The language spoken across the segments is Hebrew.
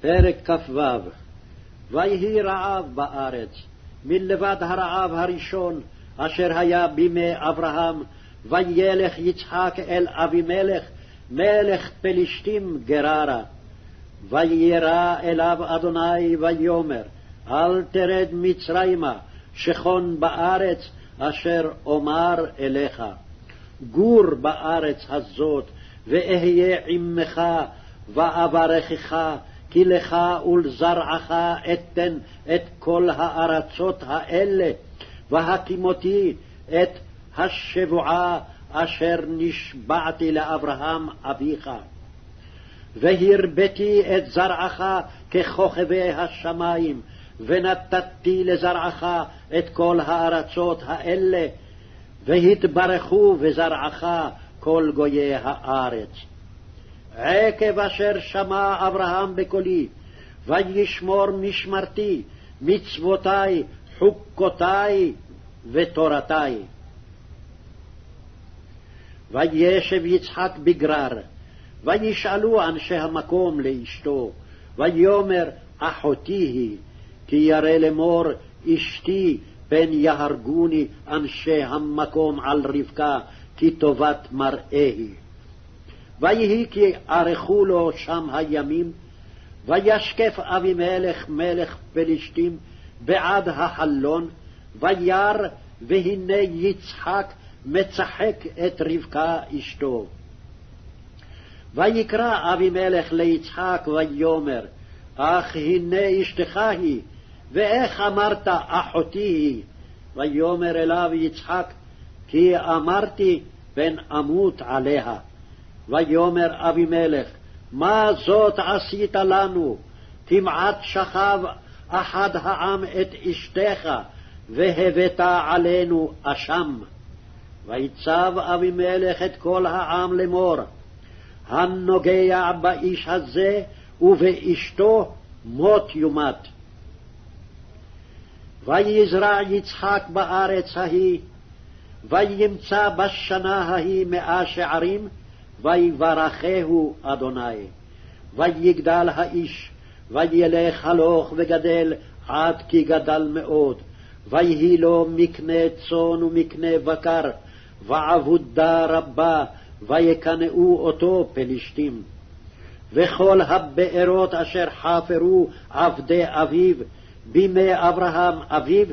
פרק כ"ו. ויהי רעב בארץ, מלבד הרעב הראשון אשר היה בימי אברהם, וילך יצחק אל אבימלך מלך פלשתים גררה. וירא אליו אדוני ויאמר, אל תרד מצרימה, שכון בארץ אשר אומר אליך. גור בארץ הזאת, ואהיה עמך, ואברכך, כי לך ולזרעך אתן את כל הארצות האלה, והקימותי את השבועה אשר נשבעתי לאברהם אביך. והרביתי את זרעך ככוכבי השמים, ונתתי לזרעך את כל הארצות האלה, והתברכו בזרעך כל גויי הארץ. עקב אשר שמע אברהם בקולי, וישמור משמרתי, מצוותי, חוקותי ותורתי. וישב יצחק בגרר, וישאלו אנשי המקום לאשתו, ויאמר, אחותי היא, כי ירא לאמור, אשתי, פן יהרגוני אנשי המקום על רבקה, כי טובת מראה היא. ויהי כי ערכו לו שם הימים, וישקף אבימלך מלך פלשתים בעד החלון, וירא, והנה יצחק מצחק את רבקה אשתו. ויקרא אבימלך ליצחק ויאמר, אך הנה אשתך היא, ואיך אמרת אחותי היא? ויאמר אליו יצחק, כי אמרתי פן אמות עליה. ויאמר אבימלך, מה זאת עשית לנו? כמעט שכב אחד העם את אשתך, והבאת עלינו אשם. ויצב אבימלך את כל העם לאמור, הנוגע באיש הזה ובאשתו מות יומת. ויזרע יצחק בארץ ההיא, וימצא בשנה ההיא 100 שערים, ויברכהו אדוני. ויגדל האיש, וילך הלוך וגדל עד כי גדל מאוד, ויהי לו מקנה צאן ומקנה בקר, ועבודה רבה, ויקנאו אותו פלשתים. וכל הבארות אשר חפרו עבדי אביו בימי אברהם אביו,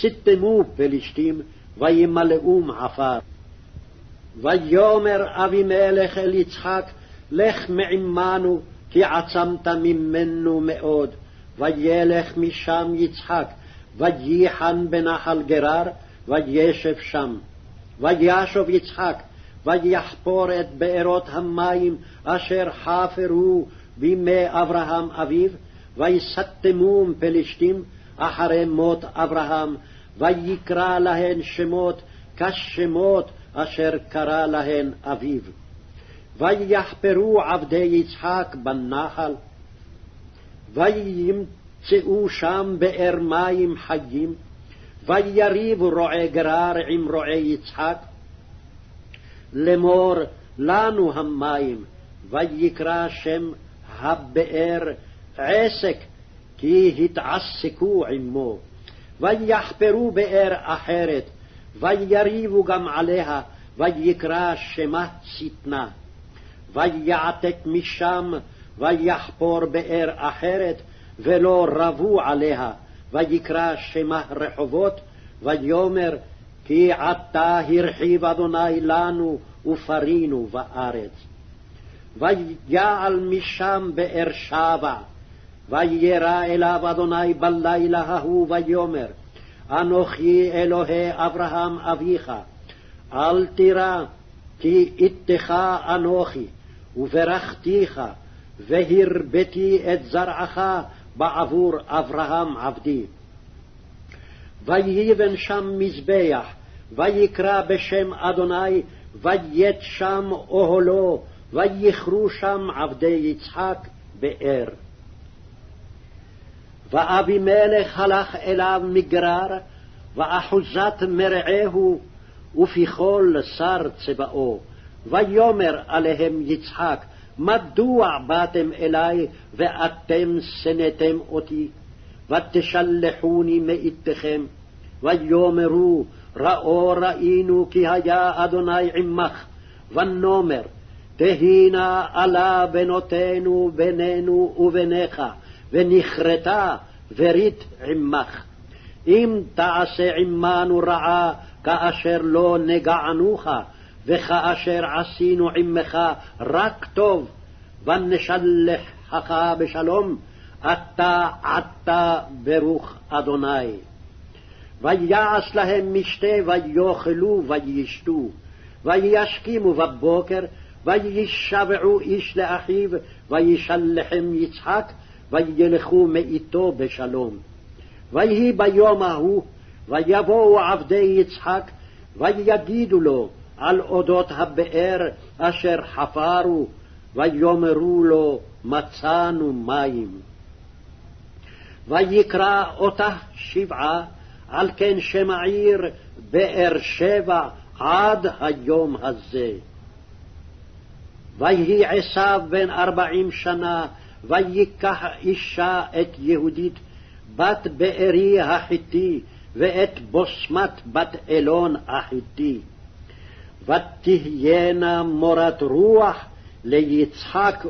סתמו פלשתים, וימלאום עפר. ויאמר אבימלך אל יצחק, לך מעמנו, כי עצמת ממנו מאוד. וילך משם יצחק, וייחן בנחל גרר, וישב שם. וישוב יצחק, ויחפור את בארות המים אשר חפרו בימי אברהם אביו, ויסתמום פלשתים אחרי מות אברהם, ויקרא להן שמות כשמות אשר קרא להן אביו. ויחפרו עבדי יצחק בנחל, וימצאו שם באר מים חיים, ויריבו רועי גרר עם רועי יצחק, לאמור לנו המים. ויקרא שם הבאר עסק, כי התעסקו עמו. ויחפרו באר אחרת, ויריבו גם עליה, ויקרא שמה שטנה. ויעתק משם, ויחפור באר אחרת, ולא רבו עליה, ויקרא שמה רחובות, ויאמר, כי עתה הרחיב אדוני לנו ופרינו בארץ. ויעל משם באר שבע, וירא אליו אדוני בלילה ההוא, ויאמר, אנוכי אלוהי אברהם אביך, אל תירא, כי איתך אנוכי, וברכתיך, והרביתי את זרעך בעבור אברהם עבדי. ויבן שם מזבח, ויקרא בשם אדוני, ויית שם אוהלו, ויכרו שם עבדי יצחק באר. ואבימלך הלך אליו מגרר, ואחוזת מרעהו, ופיכול שר צבאו. ויאמר עליהם יצחק, מדוע באתם אלי ואתם שנאתם אותי? ותשלחוני מאיתכם, ויאמרו ראינו כי היה אדוני עמך, ונאמר תהי נא עלה בנותינו בינינו וביניך, ונכרתה ורית עמך. אם תעשה עמנו רעה כאשר לא נגענוך, וכאשר עשינו עמך רק טוב, ונשלחך בשלום, אתה עתה ברוך אדוני. ויעש להם משתה ויאכלו וישתו, וישכימו בבוקר, וישבעו איש לאחיו, וישלחם יצחק, וילכו מאיתו בשלום. ויהי ביום ההוא, ויבואו עבדי יצחק, ויגידו לו על אודות הבאר אשר חפרו, ויאמרו לו מצאנו מים. ויקרא אותה שבעה, על כן שם העיר באר שבע עד היום הזה. ויהי עשיו בן 40 שנה, ויקח אישה את יהודית בת בארי החיתי, ואת בוסמת בת אלון החיתי. ותהיינה מורת רוח ליצחק